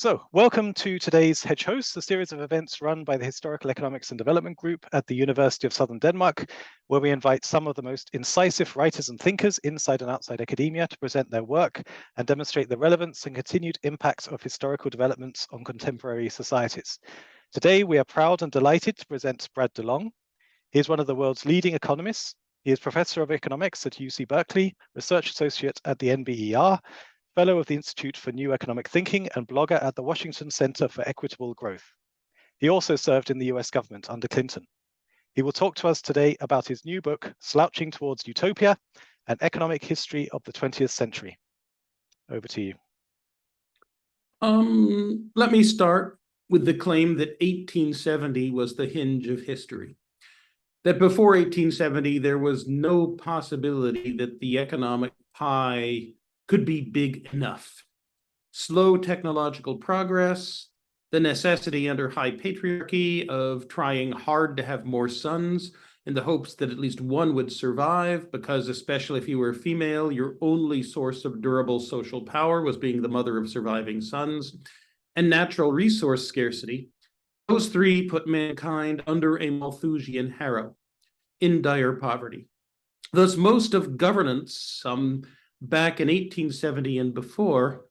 So, welcome to today's HEDG Hosts, a series of events run by the Historical Economics and Development Group at the University of Southern Denmark, where we invite some of the most incisive writers and thinkers inside and outside academia to present their work and demonstrate the relevance and continued impact of historical developments on contemporary societies. Today, we are proud and delighted to present Brad DeLong. He is one of the world's leading economists. He is Professor of Economics at UC Berkeley, Research Associate at the NBER, Fellow of the Institute for New Economic Thinking and blogger at the Washington Center for Equitable Growth. He also served in the US government under Clinton. He will talk to us today about his new book, Slouching Towards Utopia, An Economic History of the 20th Century. Over to you. Let me start with the claim that 1870 was the hinge of history. That before 1870, there was no possibility that the economic pie could be big enough. Slow technological progress, the necessity under high patriarchy of trying hard to have more sons in the hopes that at least one would survive, because especially if you were a female, your only source of durable social power was being the mother of surviving sons, and natural resource scarcity. Those three put mankind under a Malthusian harrow in dire poverty. Thus, most of governance back in 1870 and before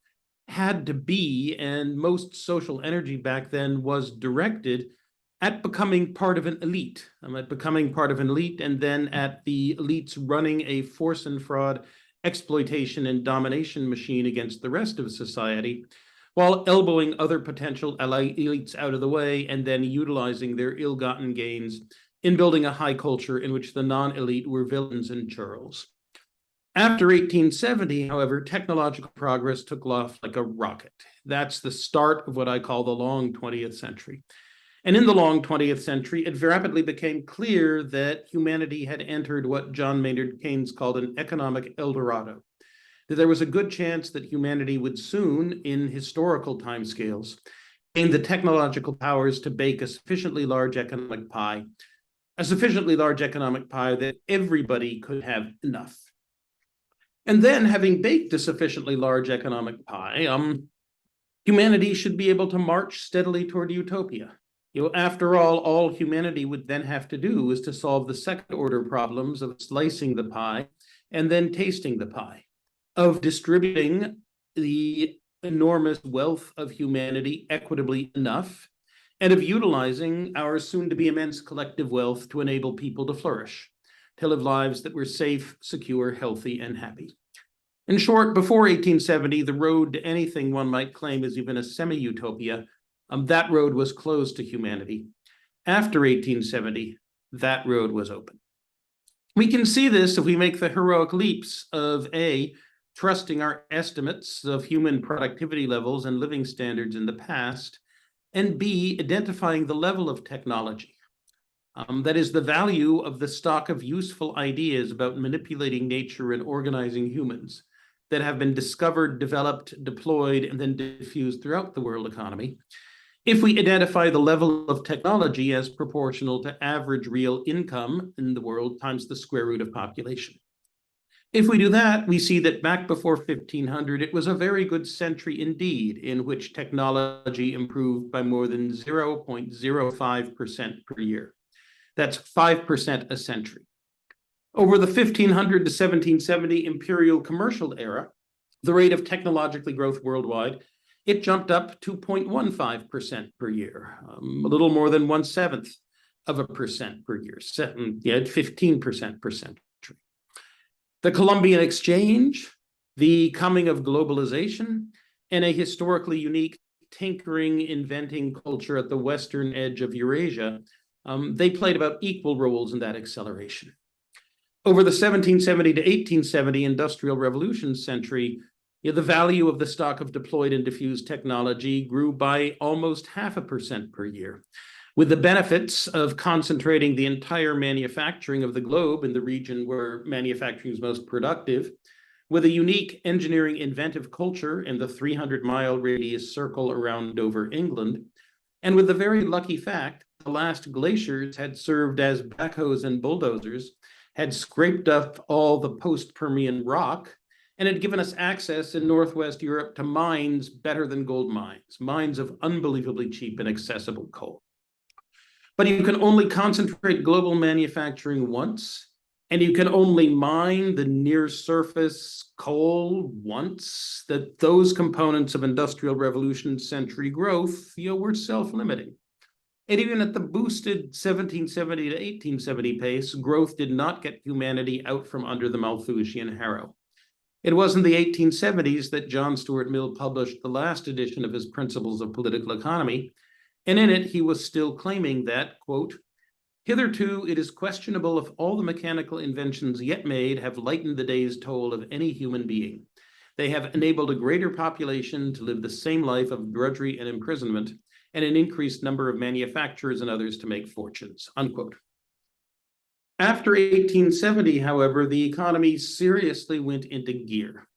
had to be, and most social energy back then was directed at becoming part of an elite, and then at the elites running a force and fraud exploitation and domination machine against the rest of society, while elbowing other potential elites out of the way and then utilizing their ill-gotten gains in building a high culture in which the non-elite were villains and churls. After 1870, however, technological progress took off like a rocket. That's the start of what I call the long 20th century. And in the long 20th century, it rapidly became clear that humanity had entered what John Maynard Keynes called an economic El Dorado, that there was a good chance that humanity would soon, in historical timescales, gain the technological powers to bake a sufficiently large economic pie that everybody could have enough. And then, having baked a sufficiently large economic pie, humanity should be able to march steadily toward utopia. After all humanity would then have to do is to solve the second-order problems of slicing the pie and then tasting the pie, of distributing the enormous wealth of humanity equitably enough, and of utilizing our soon-to-be immense collective wealth to enable people to flourish, to live lives that were safe, secure, healthy, and happy. In short, before 1870, the road to anything one might claim is even a semi-utopia, that road was closed to humanity. After 1870, that road was open. We can see this if we make the heroic leaps of A, trusting our estimates of human productivity levels and living standards in the past, and B, identifying the level of technology. That is the value of the stock of useful ideas about manipulating nature and organizing humans that have been discovered, developed, deployed, and then diffused throughout the world economy. If we identify the level of technology as proportional to average real income in the world times the square root of population. If we do that, we see that back before 1500, it was a very good century indeed, in which technology improved by more than 0.05% per year. That's 5% a century. Over the 1500 to 1770 imperial commercial era, the rate of technological growth worldwide, it jumped up to 0.15% per year, a little more than 1/7 of a percent per year, 15% per century. The Columbian Exchange, the coming of globalization, and a historically unique tinkering, inventing culture at the western edge of Eurasia, they played about equal roles in that acceleration. Over the 1770 to 1870 Industrial Revolution century, the value of the stock of deployed and diffused technology grew by almost 0.5% per year, with the benefits of concentrating the entire manufacturing of the globe in the region where manufacturing is most productive, with a unique engineering inventive culture in the 300-mile radius circle around Dover, England, and with the very lucky fact the last glaciers had served as backhoes and bulldozers, had scraped up all the post-Permian rock, and had given us access in Northwest Europe to mines better than gold mines, mines of unbelievably cheap and accessible coal. But you can only concentrate global manufacturing once, and you can only mine the near-surface coal once. That those components of Industrial Revolution century growth, were self-limiting. And even at the boosted 1770 to 1870 pace, growth did not get humanity out from under the Malthusian harrow. It was in the 1870s that John Stuart Mill published the last edition of his Principles of Political Economy, and in it he was still claiming that, quote, "Hitherto it is questionable if all the mechanical inventions yet made have lightened the day's toll of any human being. They have enabled a greater population to live the same life of drudgery and imprisonment, and an increased number of manufacturers and others to make fortunes," unquote. After 1870, however, the economy seriously went into gear.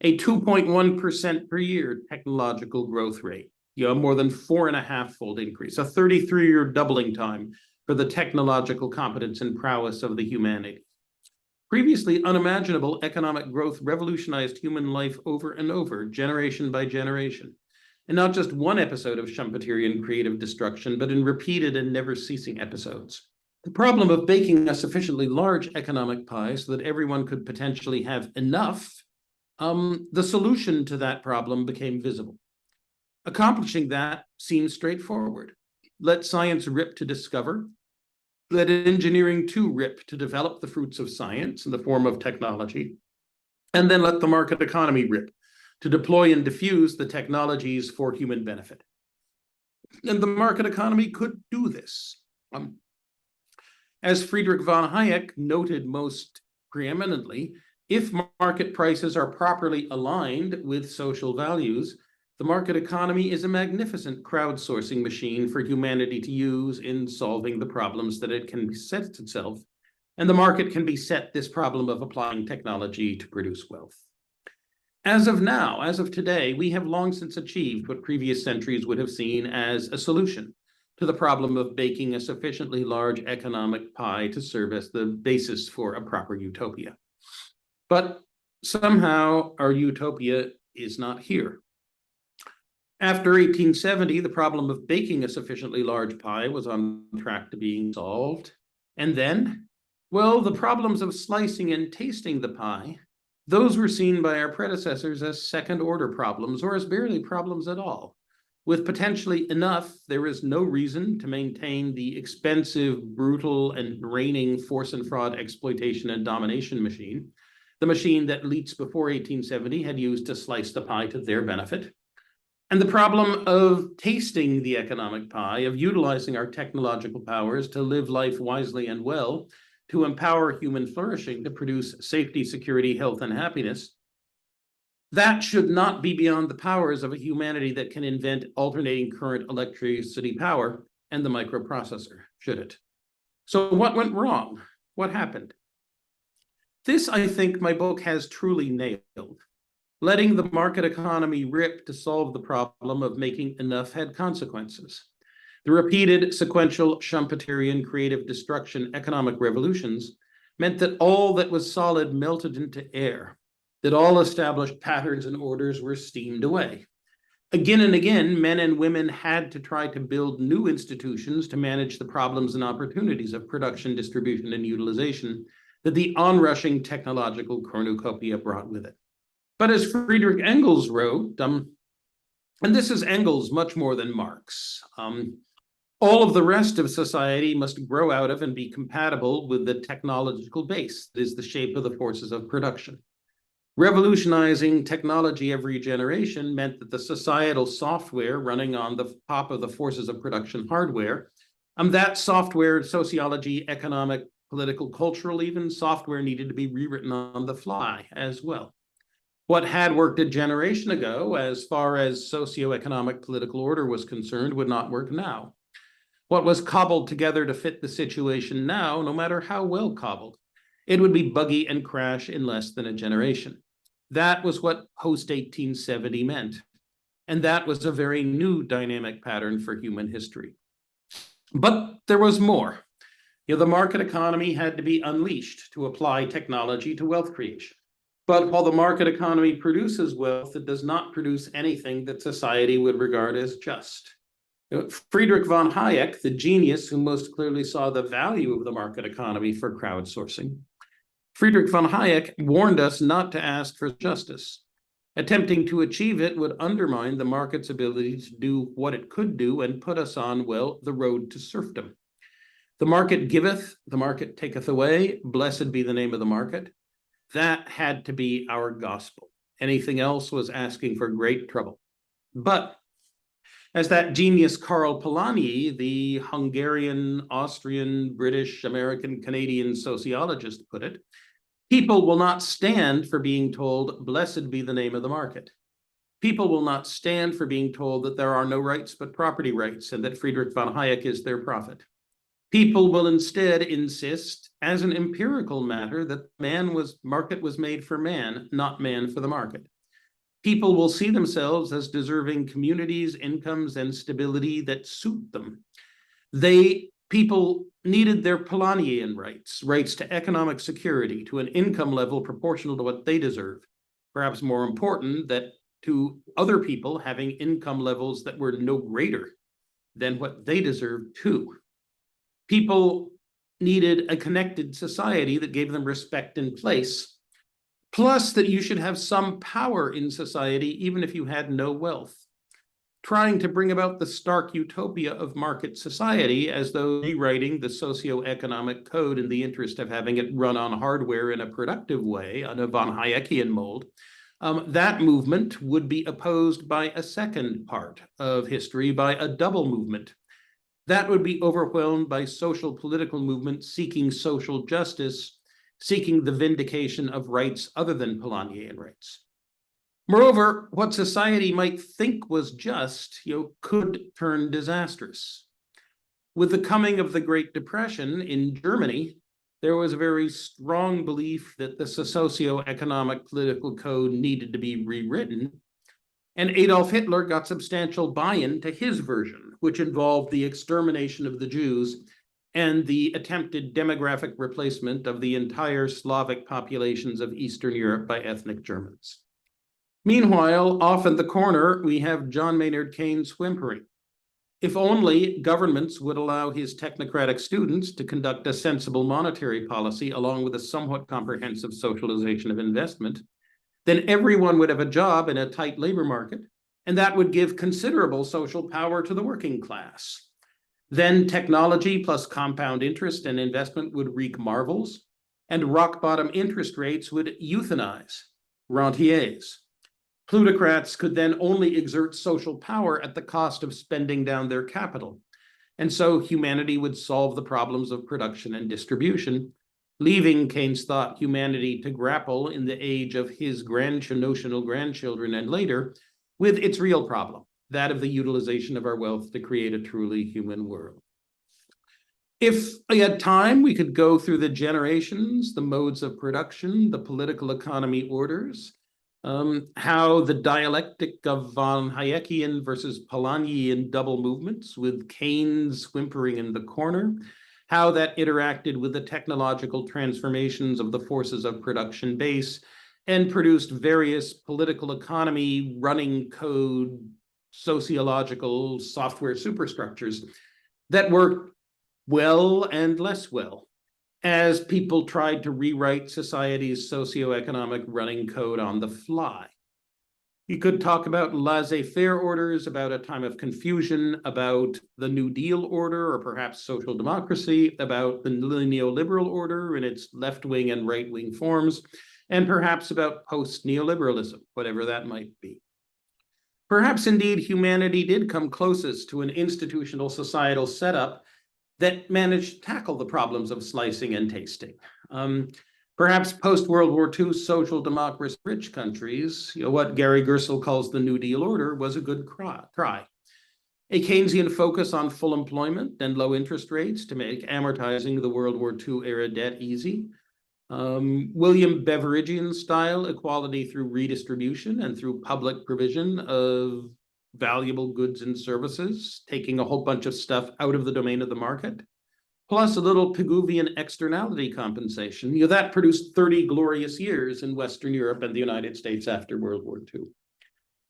A 2.1% per year technological growth rate, more than 4.5-fold increase, a 33-year doubling time for the technological competence and prowess of the humanity. Previously unimaginable economic growth revolutionized human life over and over, generation by generation. And not just one episode of Schumpeterian creative destruction, but in repeated and never-ceasing episodes. The problem of baking a sufficiently large economic pie so that everyone could potentially have enough, the solution to that problem became visible. Accomplishing that seems straightforward. Let science rip to discover. Let engineering too rip to develop the fruits of science in the form of technology. And then let the market economy rip to deploy and diffuse the technologies for human benefit. And the market economy could do this. As Friedrich von Hayek noted most preeminently, if market prices are properly aligned with social values, the market economy is a magnificent crowdsourcing machine for humanity to use in solving the problems that it can set itself, and the market can beset this problem of applying technology to produce wealth. As of now, as of today, we have long since achieved what previous centuries would have seen as a solution to the problem of baking a sufficiently large economic pie to serve as the basis for a proper utopia. But somehow our utopia is not here. After 1870, the problem of baking a sufficiently large pie was on track to being solved. And then, well, the problems of slicing and tasting the pie, those were seen by our predecessors as second-order problems, or as barely problems at all. With potentially enough, there is no reason to maintain the expensive, brutal, and draining force and fraud exploitation and domination machine, the machine that elites before 1870 had used to slice the pie to their benefit. And the problem of tasting the economic pie, of utilizing our technological powers to live life wisely and well, to empower human flourishing, to produce safety, security, health, and happiness, that should not be beyond the powers of a humanity that can invent alternating current electricity power and the microprocessor, should it? So what went wrong? What happened? This, I think, my book has truly nailed. Letting the market economy rip to solve the problem of making enough had consequences. The repeated sequential Schumpeterian creative destruction economic revolutions meant that all that was solid melted into air, that all established patterns and orders were steamed away. Again and again, men and women had to try to build new institutions to manage the problems and opportunities of production, distribution, and utilization that the onrushing technological cornucopia brought with it. But as Friedrich Engels wrote, and this is Engels much more than Marx, all of the rest of society must grow out of and be compatible with the technological base that is the shape of the forces of production. Revolutionizing technology every generation meant that the societal software running on the top of the forces of production hardware, that software, sociology, economic, political, cultural, even software needed to be rewritten on the fly as well. What had worked a generation ago, as far as socioeconomic political order was concerned, would not work now. What was cobbled together to fit the situation now, no matter how well cobbled, it would be buggy and crash in less than a generation. That was what post-1870 meant. And that was a very new dynamic pattern for human history. But there was more. The market economy had to be unleashed to apply technology to wealth creation. But while the market economy produces wealth, it does not produce anything that society would regard as just. Friedrich von Hayek, the genius who most clearly saw the value of the market economy for crowdsourcing, Friedrich von Hayek warned us not to ask for justice. Attempting to achieve it would undermine the market's ability to do what it could do and put us on, well, the road to serfdom. The market giveth, the market taketh away, blessed be the name of the market. That had to be our gospel. Anything else was asking for great trouble. But as that genius Karl Polanyi, the Hungarian, Austrian, British, American, Canadian sociologist put it, people will not stand for being told, blessed be the name of the market. People will not stand for being told that there are no rights but property rights and that Friedrich von Hayek is their prophet. People will instead insist, as an empirical matter, that market was made for man, not man for the market. People will see themselves as deserving communities, incomes, and stability that suit them. People needed their Polanyian rights to economic security, to an income level proportional to what they deserve. Perhaps more important, that to other people having income levels that were no greater than what they deserved too. People needed a connected society that gave them respect and place, plus that you should have some power in society even if you had no wealth. Trying to bring about the stark utopia of market society as though rewriting the socioeconomic code in the interest of having it run on hardware in a productive way, on a von Hayekian mold, that movement would be opposed by a second part of history, by a double movement. That would be overwhelmed by social political movements seeking social justice, seeking the vindication of rights other than Polanyian rights. Moreover, what society might think was just, could turn disastrous. With the coming of the Great Depression in Germany, there was a very strong belief that the socioeconomic political code needed to be rewritten, and Adolf Hitler got substantial buy-in to his version, which involved the extermination of the Jews and the attempted demographic replacement of the entire Slavic populations of Eastern Europe by ethnic Germans. Meanwhile, off in the corner, we have John Maynard Keynes whimpering. If only governments would allow his technocratic students to conduct a sensible monetary policy along with a somewhat comprehensive socialization of investment, then everyone would have a job in a tight labor market, and that would give considerable social power to the working class. Then technology plus compound interest and investment would wreak marvels, and rock-bottom interest rates would euthanize rentiers. Plutocrats could then only exert social power at the cost of spending down their capital. And so humanity would solve the problems of production and distribution, leaving, Keynes thought, humanity to grapple in the age of his notional grandchildren and later with its real problem, that of the utilization of our wealth to create a truly human world. If we had time, we could go through the generations, the modes of production, the political economy orders, how the dialectic of von Hayekian versus Polanyian double movements with Keynes whimpering in the corner, how that interacted with the technological transformations of the forces of production base and produced various political economy, running code, sociological software superstructures that worked well and less well as people tried to rewrite society's socioeconomic running code on the fly. You could talk about laissez-faire orders, about a time of confusion, about the New Deal order, or perhaps social democracy, about the neoliberal order in its left-wing and right-wing forms, and perhaps about post-neoliberalism, whatever that might be. Perhaps indeed humanity did come closest to an institutional societal setup that managed to tackle the problems of slicing and tasting. Perhaps post-World War II social democracy rich countries, what Gary Gersel calls the New Deal order, was a good try. A Keynesian focus on full employment and low interest rates to make amortizing the World War II era debt easy. William Beveridgean style equality through redistribution and through public provision of valuable goods and services, taking a whole bunch of stuff out of the domain of the market. plus a little Pigouvian externality compensation. That produced 30 glorious years in Western Europe and the United States after World War II.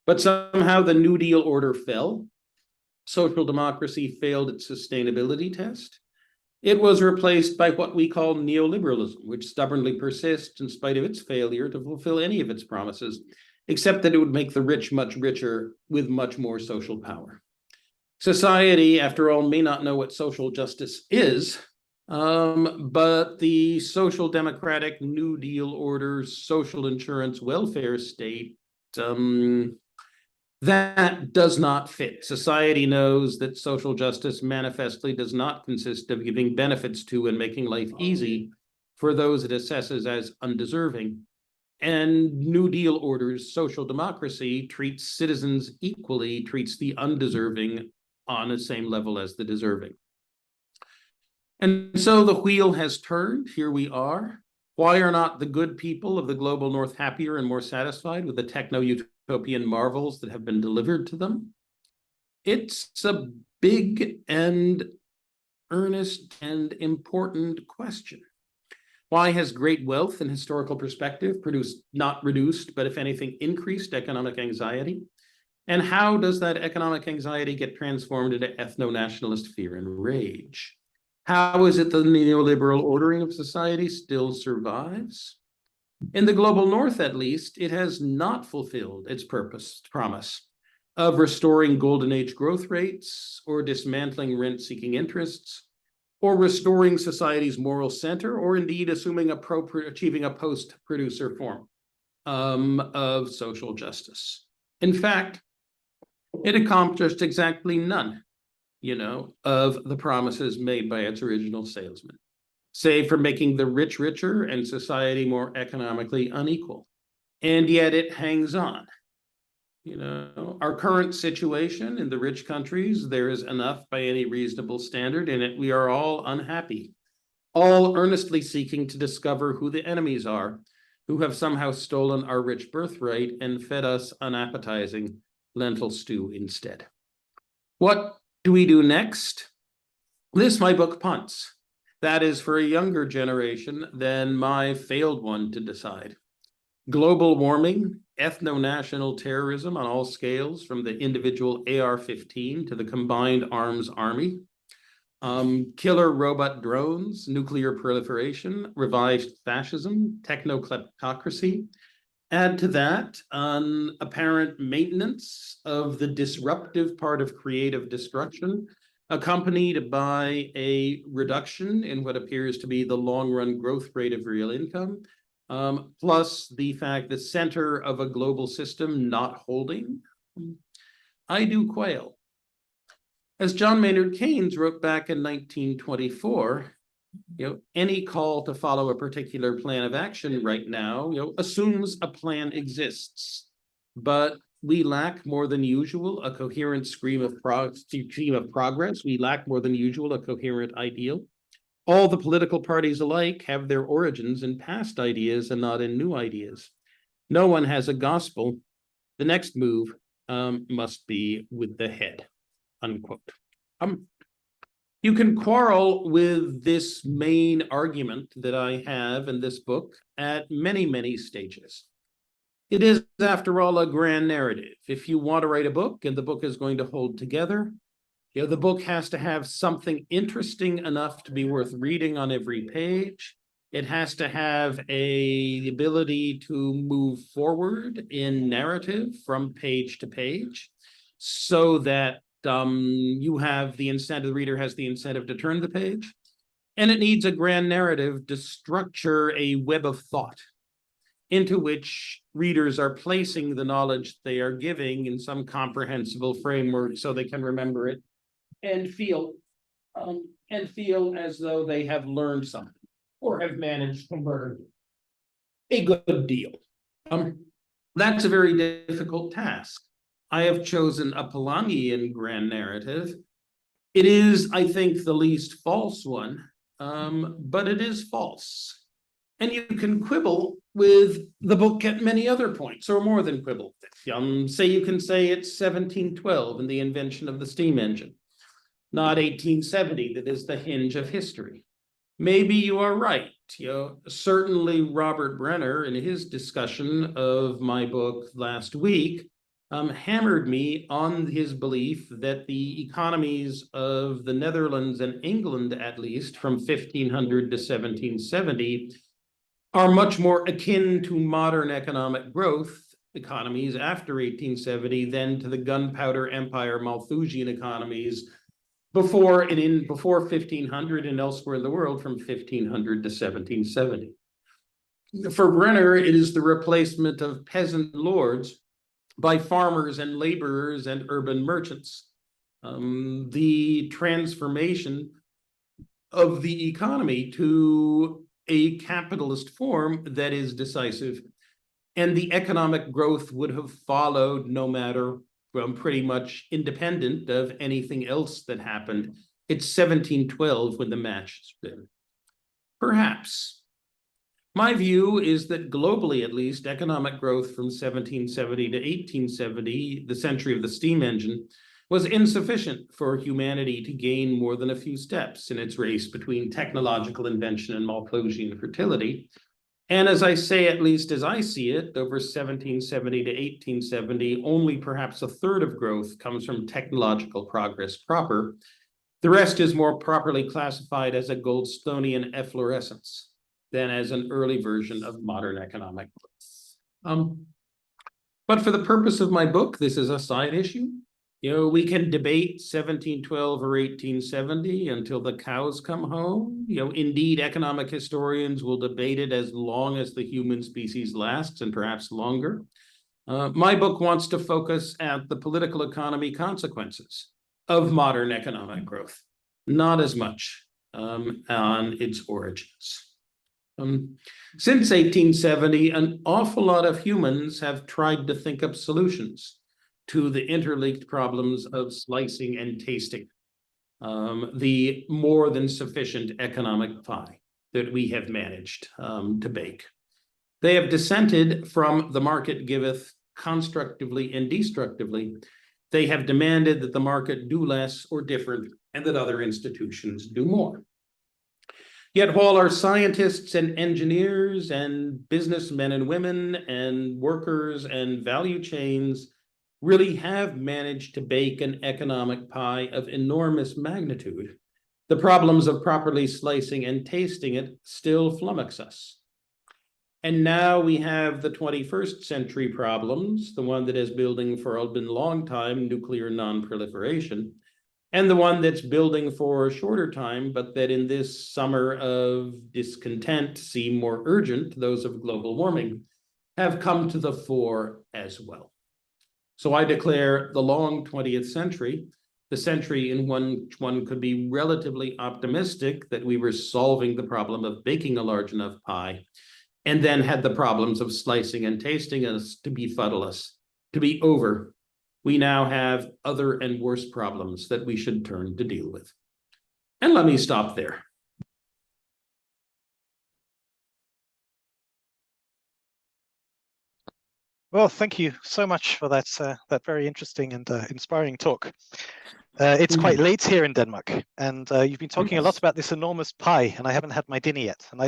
But somehow the New Deal order fell. Social democracy failed its sustainability test. It was replaced by what we call neoliberalism, which stubbornly persists in spite of its failure to fulfill any of its promises, except that it would make the rich much richer with much more social power. Society, after all, may not know what social justice is, but the social democratic New Deal order, social insurance welfare state, that does not fit. Society knows that social justice manifestly does not consist of giving benefits to and making life easy for those it assesses as undeserving. And New Deal order's social democracy treats citizens equally, treats the undeserving on the same level as the deserving. And so the wheel has turned. Here we are. Why are not the good people of the global north happier and more satisfied with the techno-utopian marvels that have been delivered to them? It's a big and earnest and important question. Why has great wealth in historical perspective produced, not reduced, but if anything, increased economic anxiety? And how does that economic anxiety get transformed into ethno-nationalist fear and rage? How is it the neoliberal ordering of society still survives? In the global north, at least, it has not fulfilled its promise of restoring golden age growth rates or dismantling rent-seeking interests, or restoring society's moral center, or indeed achieving a post-producer form of social justice. In fact, it accomplished exactly none, of the promises made by its original salesman, save for making the rich richer and society more economically unequal. And yet it hangs on. Our current situation in the rich countries, there is enough by any reasonable standard in it. We are all unhappy, all earnestly seeking to discover who the enemies are, who have somehow stolen our rich birthright and fed us unappetizing lentil stew instead. What do we do next? This, my book, punts. That is for a younger generation than my failed one to decide. Global warming, ethno-national terrorism on all scales, from the individual AR-15 to the combined arms army, killer robot drones, nuclear proliferation, revived fascism, techno-kleptocracy. Add to that an apparent maintenance of the disruptive part of creative destruction, accompanied by a reduction in what appears to be the long-run growth rate of real income, plus the fact the center of a global system not holding. I do quail. As John Maynard Keynes wrote back in 1924, any call to follow a particular plan of action right now, assumes a plan exists, but we lack more than usual a coherent stream of progress. We lack more than usual a coherent ideal. All the political parties alike have their origins in past ideas and not in new ideas. No one has a gospel. The next move must be with the head, unquote. You can quarrel with this main argument that I have in this book at many, many stages. It is, after all, a grand narrative. If you want to write a book and the book is going to hold together, the book has to have something interesting enough to be worth reading on every page. It has to have the ability to move forward in narrative from page to page, so that you have the incentive, the reader has the incentive to turn the page, and it needs a grand narrative to structure a web of thought into which readers are placing the knowledge they are giving in some comprehensible framework so they can remember it and feel as though they have learned something or have managed to learn a good deal. That's a very difficult task. I have chosen a Polanyian grand narrative. It is, I think, the least false one, but it is false. And you can quibble with the book at many other points, or more than quibble. You can say it's 1712 and the invention of the steam engine. not 1870 that is the hinge of history. Maybe you are right. Certainly Robert Brenner, in his discussion of my book last week, hammered me on his belief that the economies of the Netherlands and England, at least from 1500 to 1770, are much more akin to modern economic growth economies after 1870 than to the gunpowder empire Malthusian economies before 1500 and elsewhere in the world from 1500 to 1770. For Brenner, it is the replacement of peasant lords by farmers and laborers and urban merchants. The transformation of the economy to a capitalist form that is decisive, and the economic growth would have followed no matter, pretty much independent of anything else that happened. It's 1712 when the match stood. Perhaps. My view is that globally, at least, economic growth from 1770 to 1870, the century of the steam engine, was insufficient for humanity to gain more than a few steps in its race between technological invention and Malthusian fertility. And as I say, at least as I see it, over 1770 to 1870, only perhaps a third of growth comes from technological progress proper. The rest is more properly classified as a Goldstonian efflorescence than as an early version of modern economic growth. But for the purpose of my book, this is a side issue. We can debate 1712 or 1870 until the cows come home. Indeed, economic historians will debate it as long as the human species lasts and perhaps longer. My book wants to focus at the political economy consequences of modern economic growth, not as much on its origins. Since 1870, an awful lot of humans have tried to think up solutions to the interlinked problems of slicing and tasting, the more than sufficient economic pie that we have managed to bake. They have dissented from the market giveth constructively and destructively. They have demanded that the market do less or different and that other institutions do more. Yet while our scientists and engineers and businessmen and women and workers and value chains really have managed to bake an economic pie of enormous magnitude, the problems of properly slicing and tasting it still flummox us. And now we have the 21st century problems, the one that is building for been a long time, nuclear non-proliferation, and the one that's building for a shorter time, but that in this summer of discontent seem more urgent, those of global warming, have come to the fore as well. So I declare the long 20th century, the century in which one could be relatively optimistic that we were solving the problem of baking a large enough pie, and then had the problems of slicing and tasting us to befuddle us, to be over. We now have other and worse problems that we should turn to deal with. And let me stop there. Well, thank you so much for that very interesting and inspiring talk. It's quite late here in Denmark, and you've been talking a lot about this enormous pie, and I haven't had my dinner yet. And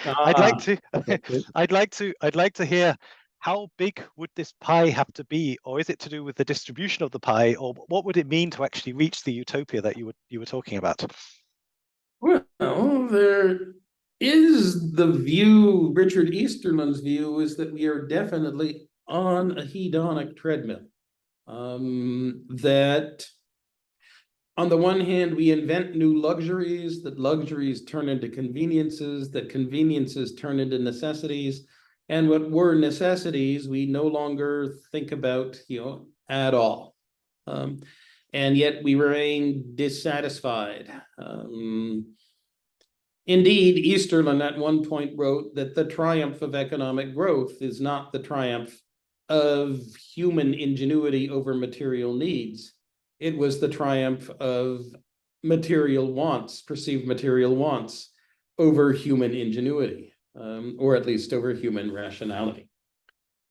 I'd like to hear, how big would this pie have to be, or is it to do with the distribution of the pie, or what would it mean to actually reach the utopia that you were talking about? Well, there is the view, Richard Easterlin's view, is that we are definitely on a hedonic treadmill. That on the one hand, we invent new luxuries, that luxuries turn into conveniences, that conveniences turn into necessities. And what were necessities, we no longer think about, at all. And yet we remain dissatisfied. Indeed, Easterlin at one point wrote that the triumph of economic growth is not the triumph of human ingenuity over material needs. It was the triumph of material wants, perceived material wants, over human ingenuity, or at least over human rationality.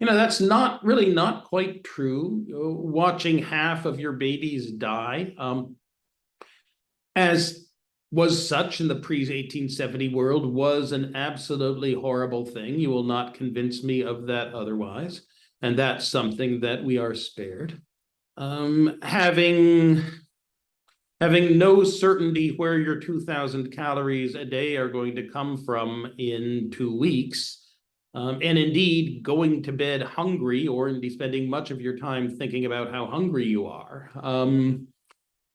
That's not quite true. Watching half of your babies die as was such in the pre-1870 world, was an absolutely horrible thing. You will not convince me of that otherwise. And that's something that we are spared. Having no certainty where your 2,000 calories a day are going to come from in 2 weeks, and indeed going to bed hungry, or indeed spending much of your time thinking about how hungry you are,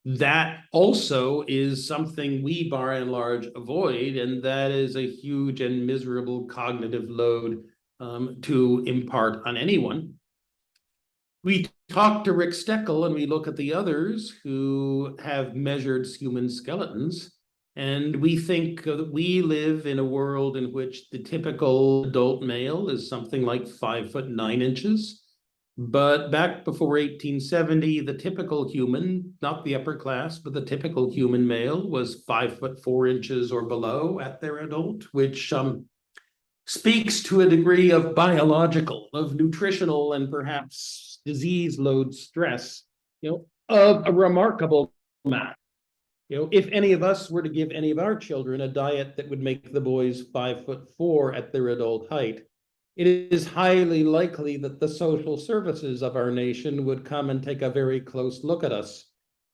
that also is something we, by and large, avoid, and that is a huge and miserable cognitive load to impart on anyone. We talk to Rick Steckel and we look at the others who have measured human skeletons, and we think that we live in a world in which the typical adult male is something like 5'9". But back before 1870, the typical human, not the upper class, but the typical human male was 5'4" or below at their adult, which speaks to a degree of biological, of nutritional, and perhaps disease load stress, of a remarkable amount. If any of us were to give any of our children a diet that would make the boys 5'4" at their adult height, it is highly likely that the social services of our nation would come and take a very close look at us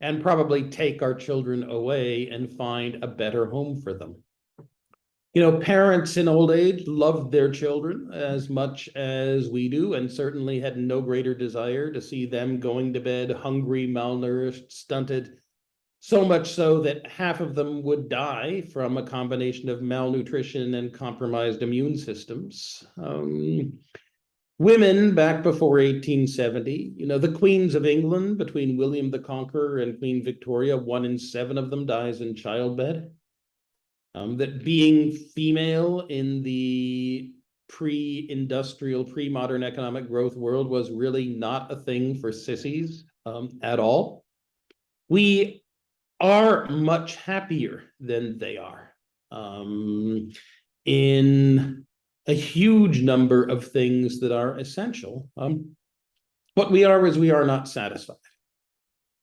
and probably take our children away and find a better home for them. Parents in old age loved their children as much as we do, and certainly had no greater desire to see them going to bed hungry, malnourished, stunted, so much so that half of them would die from a combination of malnutrition and compromised immune systems. Women back before 1870, the queens of England, between William the Conqueror and Queen Victoria, 1 in 7 of them dies in childbed. That being female in the pre-industrial, pre-modern economic growth world was really not a thing for sissies at all. We are much happier than they are in a huge number of things that are essential. What we are is we are not satisfied.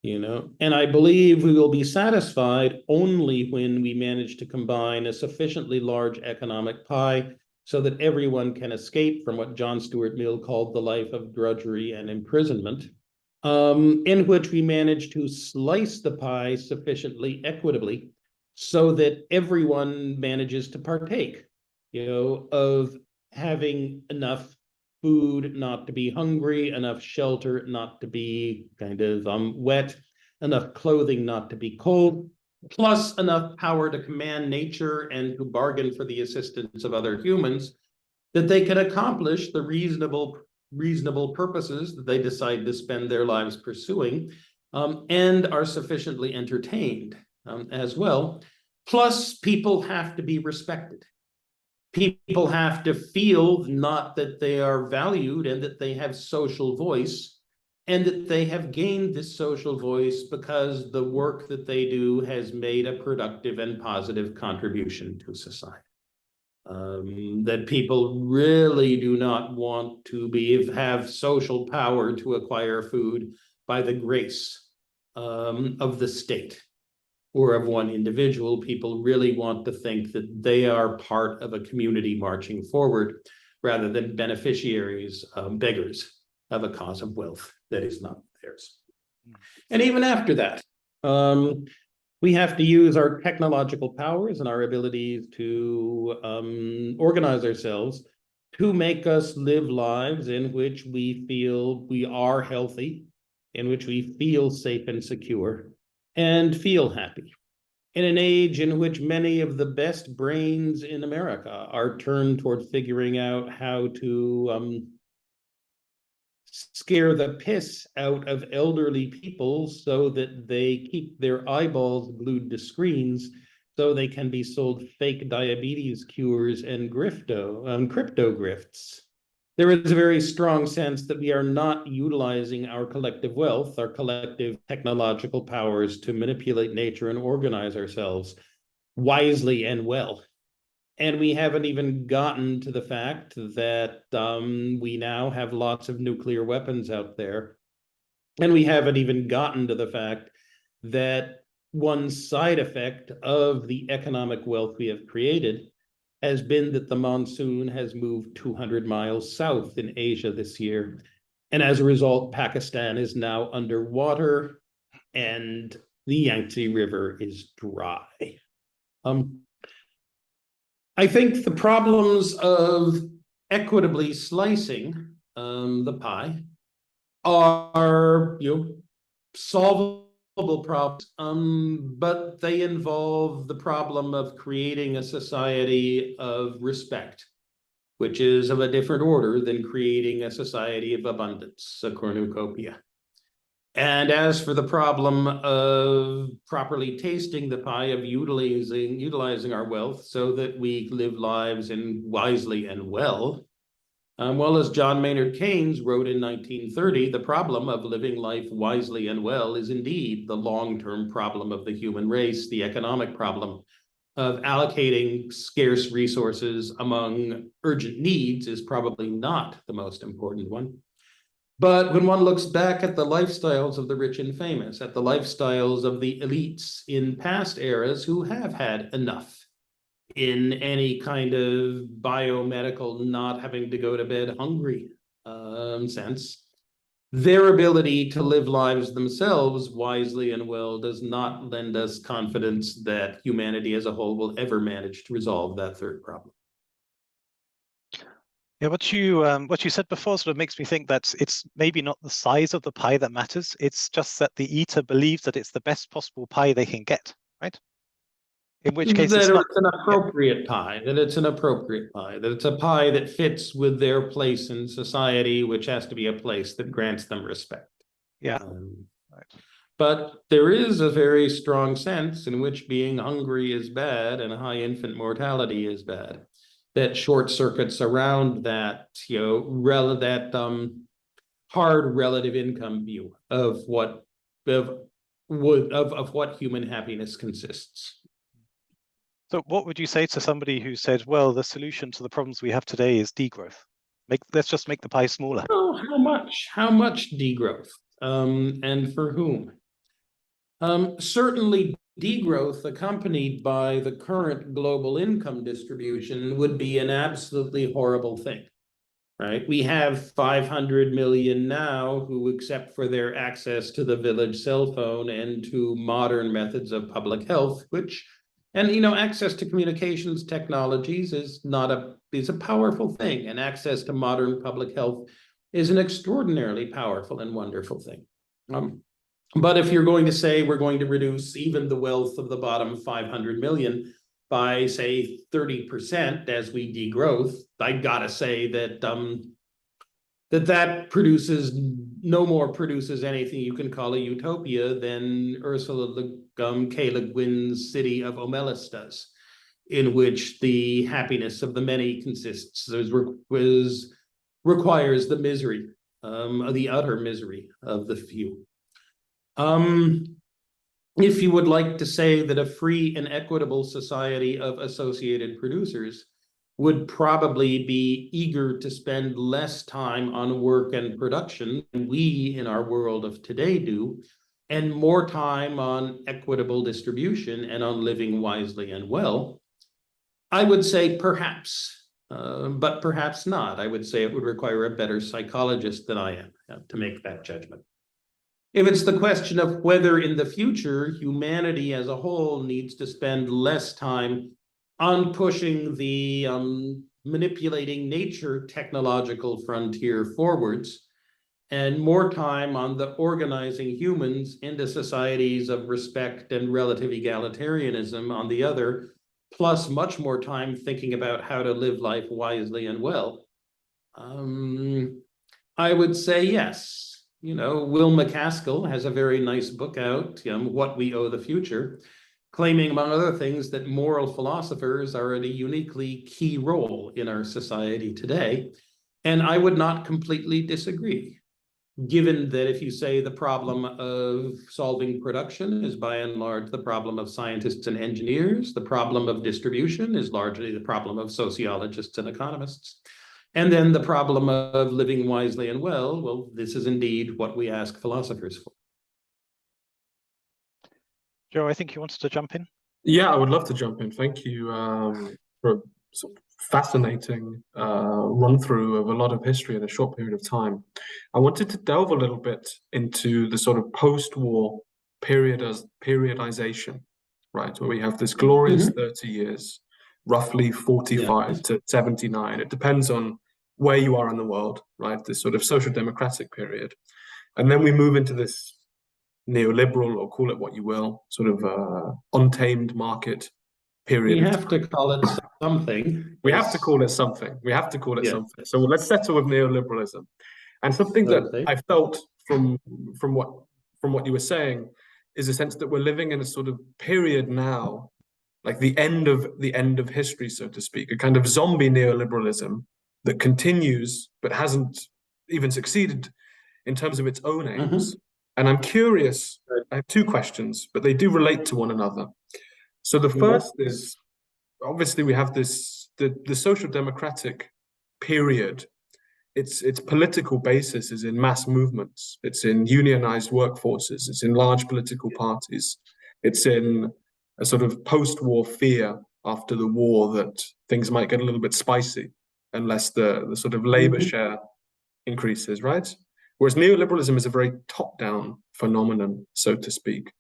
And I believe we will be satisfied only when we manage to combine a sufficiently large economic pie so that everyone can escape from what John Stuart Mill called the life of drudgery and imprisonment, in which we manage to slice the pie sufficiently equitably so that everyone manages to partake, of having enough food not to be hungry, enough shelter not to be kind of wet, enough clothing not to be cold, plus enough power to command nature and to bargain for the assistance of other humans, that they can accomplish the reasonable purposes that they decide to spend their lives pursuing, and are sufficiently entertained as well. Plus, people have to be respected. People have to feel not that they are valued and that they have social voice, and that they have gained this social voice because the work that they do has made a productive and positive contribution to society. That people really do not want to have social power to acquire food by the grace of the state or of one individual. People really want to think that they are part of a community marching forward rather than beneficiaries, beggars of a cause of wealth that is not theirs. And even after that, we have to use our technological powers and our abilities to organize ourselves to make us live lives in which we feel we are healthy, in which we feel safe and secure, and feel happy. In an age in which many of the best brains in America are turned toward figuring out how to scare the piss out of elderly people so that they keep their eyeballs glued to screens so they can be sold fake diabetes cures and crypto grifts. There is a very strong sense that we are not utilizing our collective wealth, our collective technological powers to manipulate nature and organize ourselves wisely and well. And we haven't even gotten to the fact that we now have lots of nuclear weapons out there. And we haven't even gotten to the fact that one side effect of the economic wealth we have created has been that the monsoon has moved 200 miles south in Asia this year. And as a result, Pakistan is now underwater and the Yangtze River is dry. I think the problems of equitably slicing the pie are, solvable problems, but they involve the problem of creating a society of respect, which is of a different order than creating a society of abundance, a cornucopia. And as for the problem of properly tasting the pie, of utilizing our wealth so that we live lives wisely and well, well, as John Maynard Keynes wrote in 1930, the problem of living life wisely and well is indeed the long-term problem of the human race. The economic problem of allocating scarce resources among urgent needs is probably not the most important one. But when one looks back at the lifestyles of the rich and famous, at the lifestyles of the elites in past eras who have had enough in any kind of biomedical, not having to go to bed hungry sense, their ability to live lives themselves wisely and well does not lend us confidence that humanity as a whole will ever manage to resolve that third problem. Yeah, what you said before sort of makes me think that it's maybe not the size of the pie that matters. It's just that the eater believes that it's the best possible pie they can get, right? In which case that it's not an appropriate pie, that it's an appropriate pie, that it's a pie that fits with their place in society, which has to be a place that grants them respect. Yeah. Right. But there is a very strong sense in which being hungry is bad and high infant mortality is bad. That short circuits around that, hard relative income view of what human happiness consists. So what would you say to somebody who said, well, the solution to the problems we have today is degrowth? Let's just make the pie smaller. Oh, how much? How much degrowth? And for whom? Certainly degrowth accompanied by the current global income distribution would be an absolutely horrible thing, right? We have 500 million now who, except for their access to the village cell phone and to modern methods of public health, access to communications technologies is a powerful thing, and access to modern public health is an extraordinarily powerful and wonderful thing. But if you're going to say we're going to reduce even the wealth of the bottom 500 million by, say, 30% as we degrowth, I gotta say that that produces anything you can call a utopia than Ursula K. Le Guin's city of Omelis does, in which the happiness of the many requires the misery, the utter misery of the few. If you would like to say that a free and equitable society of associated producers would probably be eager to spend less time on work and production than we in our world of today do, and more time on equitable distribution and on living wisely and well, I would say perhaps, but perhaps not. I would say it would require a better psychologist than I am to make that judgment. If it's the question of whether in the future humanity as a whole needs to spend less time on pushing the manipulating nature technological frontier forwards and more time on the organizing humans into societies of respect and relative egalitarianism on the other, plus much more time thinking about how to live life wisely and well, I would say yes. Will McCaskill has a very nice book out, What We Owe the Future, claiming, among other things, that moral philosophers are in a uniquely key role in our society today. And I would not completely disagree, given that if you say the problem of solving production is by and large the problem of scientists and engineers, the problem of distribution is largely the problem of sociologists and economists. And then the problem of living wisely and well, this is indeed what we ask philosophers for. Joe, I think you wanted to jump in. Yeah, I would love to jump in. Thank you for a sort of fascinating run through of a lot of history in a short period of time. I wanted to delve a little bit into the sort of post-war periodization, right? Where we have this glorious 30 years, roughly 45 to 79. It depends on where you are in the world, right? This sort of social democratic period. And then we move into this neoliberal, or call it what you will, sort of untamed market period. We have to call it something. We have to call it something. We have to call it something. So let's settle with neoliberalism. And something that I felt from what you were saying is a sense that we're living in a sort of period now, like the end of history, so to speak, a kind of zombie neoliberalism that continues but hasn't even succeeded in terms of its own aims. And I'm curious, I have two questions, but they do relate to one another. So the first is, obviously we have the social democratic period. Its political basis is in mass movements. It's in unionized workforces. It's in large political parties. It's in a sort of post-war fear after the war that things might get a little bit spicy unless the sort of labor share increases, right? Whereas neoliberalism is a very top-down phenomenon, so to speak.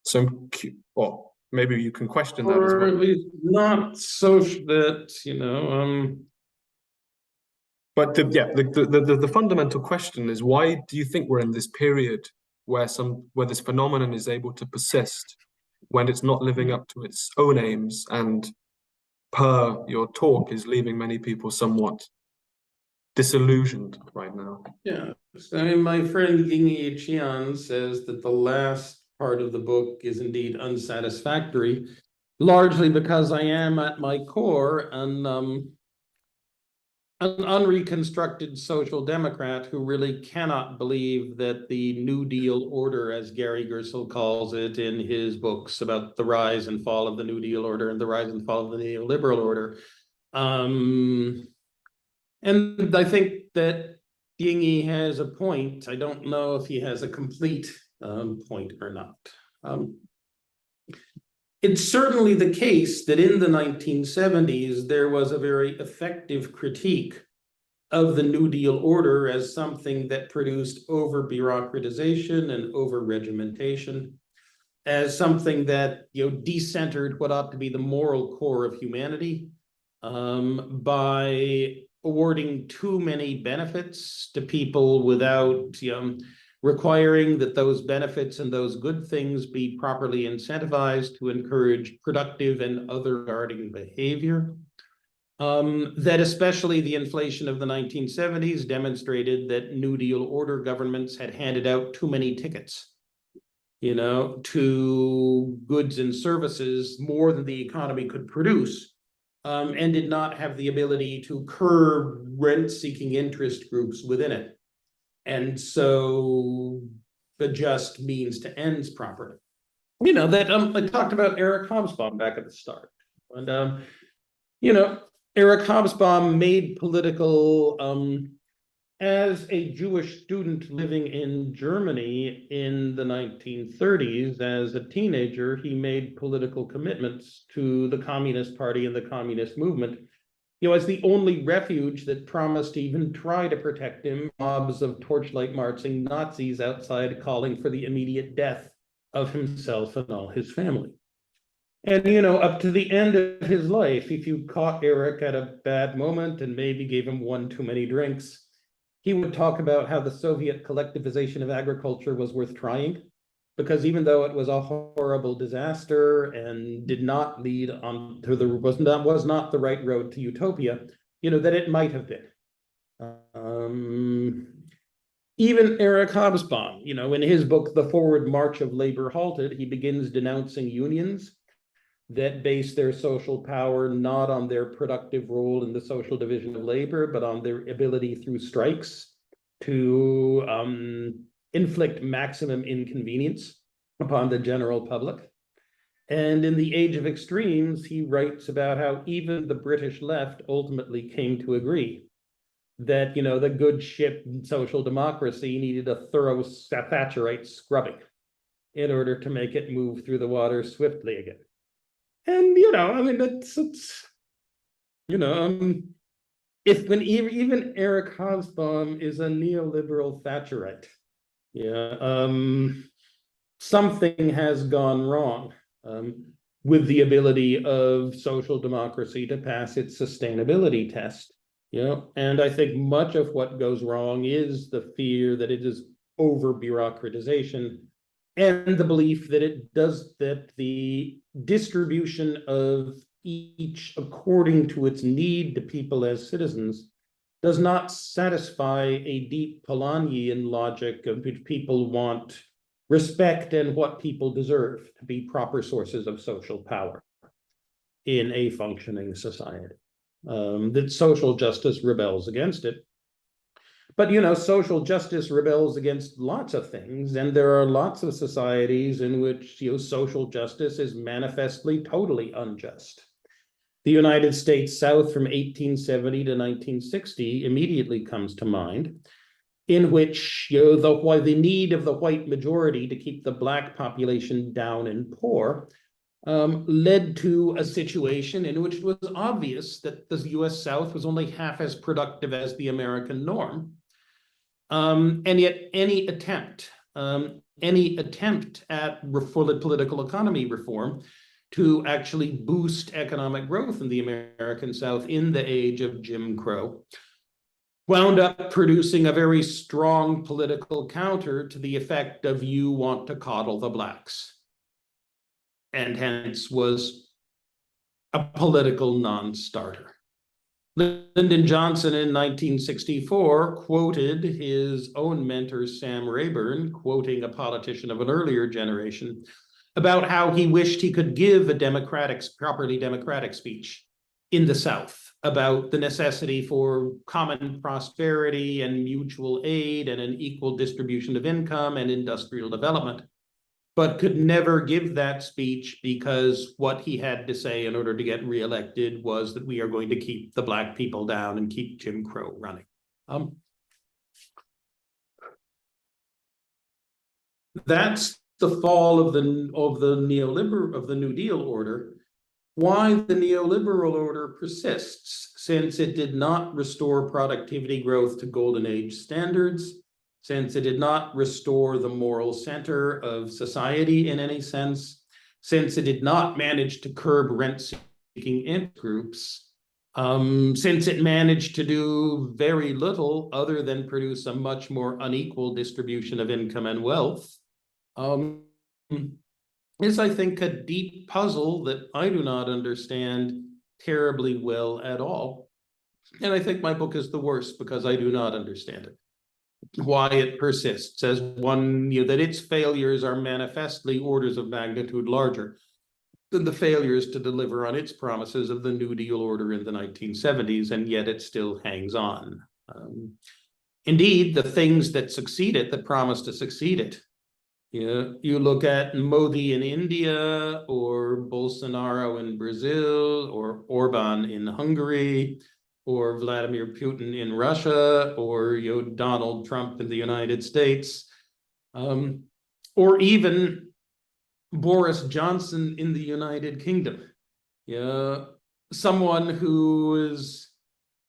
So, well, maybe you can question that as well. Or at least not so that, But the fundamental question is, why do you think we're in this period where this phenomenon is able to persist when it's not living up to its own aims, and per your talk is leaving many people somewhat disillusioned right now? Yeah, I mean, my friend Ying Qian says that the last part of the book is indeed unsatisfactory, largely because I am at my core an unreconstructed social democrat who really cannot believe that the New Deal order, as Gary Gersel calls it in his books about the rise and fall of the New Deal order and the rise and fall of the neoliberal order. And I think that Ying has a point. I don't know if he has a complete point or not. It's certainly the case that in the 1970s, there was a very effective critique of the New Deal order as something that produced over-bureaucratization and over-regimentation, as something that decentered what ought to be the moral core of humanity by awarding too many benefits to people without requiring that those benefits and those good things be properly incentivized to encourage productive and other regarding behavior. That especially the inflation of the 1970s demonstrated that New Deal order governments had handed out too many tickets, to goods and services, more than the economy could produce, and did not have the ability to curb rent-seeking interest groups within it, and so adjust means to ends properly. That I talked about Eric Hobsbawm back at the start, and Eric Hobsbawm made political as a Jewish student living in Germany in the 1930s. As a teenager, he made political commitments to the Communist Party and the Communist movement, as the only refuge that promised to even try to protect him, mobs of torchlight marching Nazis outside calling for the immediate death of himself and all his family. And, up to the end of his life, if you caught Eric at a bad moment and maybe gave him one too many drinks, he would talk about how the Soviet collectivization of agriculture was worth trying, because even though it was a horrible disaster and did not lead on to was not the right road to utopia, that it might have been. Even Eric Hobsbawm, in his book, The Forward March of Labor Halted, he begins denouncing unions that base their social power not on their productive role in the social division of labor, but on their ability through strikes to inflict maximum inconvenience upon the general public. And in The Age of Extremes, he writes about how even the British left ultimately came to agree that, the good ship in social democracy needed a thorough Thatcherite scrubbing. in order to make it move through the water swiftly again. And, you know, I mean, it's you know, when even Eric Hobsbawm is a neoliberal Thatcherite, yeah, something has gone wrong with the ability of social democracy to pass its sustainability test. You know, and I think much of what goes wrong is the fear that it is over bureaucratization and the belief that the distribution of each according to its need to people as citizens does not satisfy a deep Polanyian logic of which people want respect and what people deserve to be proper sources of social power in a functioning society. That social justice rebels against it. But, you know, social justice rebels against lots of things, and there are lots of societies in which, you know, social justice is manifestly totally unjust. The United States South from 1870 to 1960 immediately comes to mind, in which, you know, the need of the white majority to keep the Black population down and poor led to a situation in which it was obvious that the US South was only half as productive as the American norm. And yet any attempt at political economy reform to actually boost economic growth in the American South in the age of Jim Crow wound up producing a very strong political counter to the effect of you want to coddle the Blacks, and hence was a political non-starter. Lyndon Johnson in 1964 quoted his own mentor, Sam Rayburn, quoting a politician of an earlier generation, about how he wished he could give a properly democratic speech in the South about the necessity for common prosperity and mutual aid and an equal distribution of income and industrial development, but could never give that speech because what he had to say in order to get reelected was that we are going to keep the Black people down and keep Jim Crow running. That's the fall of the New Deal order. Why the neoliberal order persists, since it did not restore productivity growth to golden age standards, since it did not restore the moral center of society in any sense, since it did not manage to curb rent-seeking groups, since it managed to do very little other than produce a much more unequal distribution of income and wealth, is, I think, a deep puzzle that I do not understand terribly well at all. And I think my book is the worst because I do not understand it. Why it persists as one, you know, that its failures are manifestly orders of magnitude larger than the failures to deliver on its promises of the New Deal order in the 1970s, and yet it still hangs on. Indeed, the things that succeed it, that promise to succeed it, you look at Modi in India, or Bolsonaro in Brazil, or Orban in Hungary, or Vladimir Putin in Russia, or Donald Trump in the United States, or even Boris Johnson in the United Kingdom. Someone who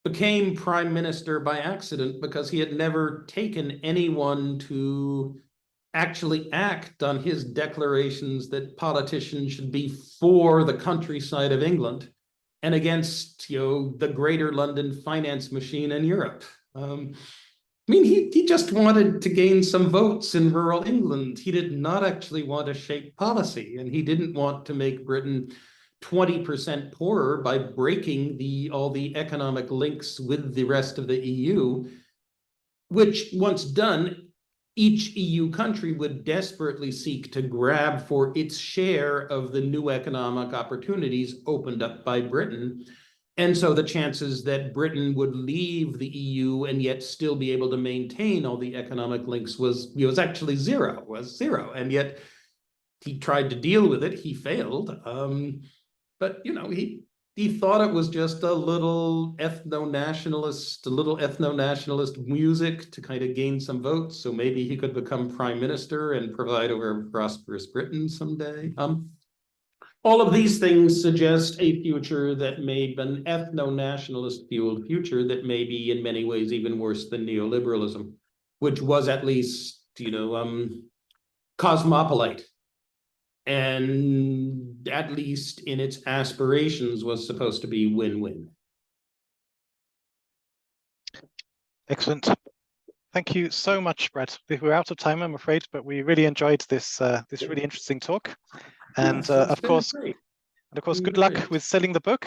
became prime minister by accident because he had never taken anyone to actually act on his declarations that politicians should be for the countryside of England and against, the greater London finance machine in Europe. I mean, he just wanted to gain some votes in rural England. He did not actually want to shape policy, and he didn't want to make Britain 20% poorer by breaking all the economic links with the rest of the EU, which, once done, each EU country would desperately seek to grab for its share of the new economic opportunities opened up by Britain. And so the chances that Britain would leave the EU and yet still be able to maintain all the economic links was actually zero. And yet he tried to deal with it. He failed. But he he thought it was just a little ethno-nationalist music to kind of gain some votes, so maybe he could become prime minister and provide over a prosperous Britain someday. All of these things suggest a future that may be an ethno-nationalist fueled future that may be in many ways even worse than neoliberalism, which was at least, cosmopolite. And at least in its aspirations was supposed to be win-win. Excellent. Thank you so much, Brad. We're out of time, I'm afraid, but we really enjoyed this this really interesting talk. And of course, good luck with selling the book.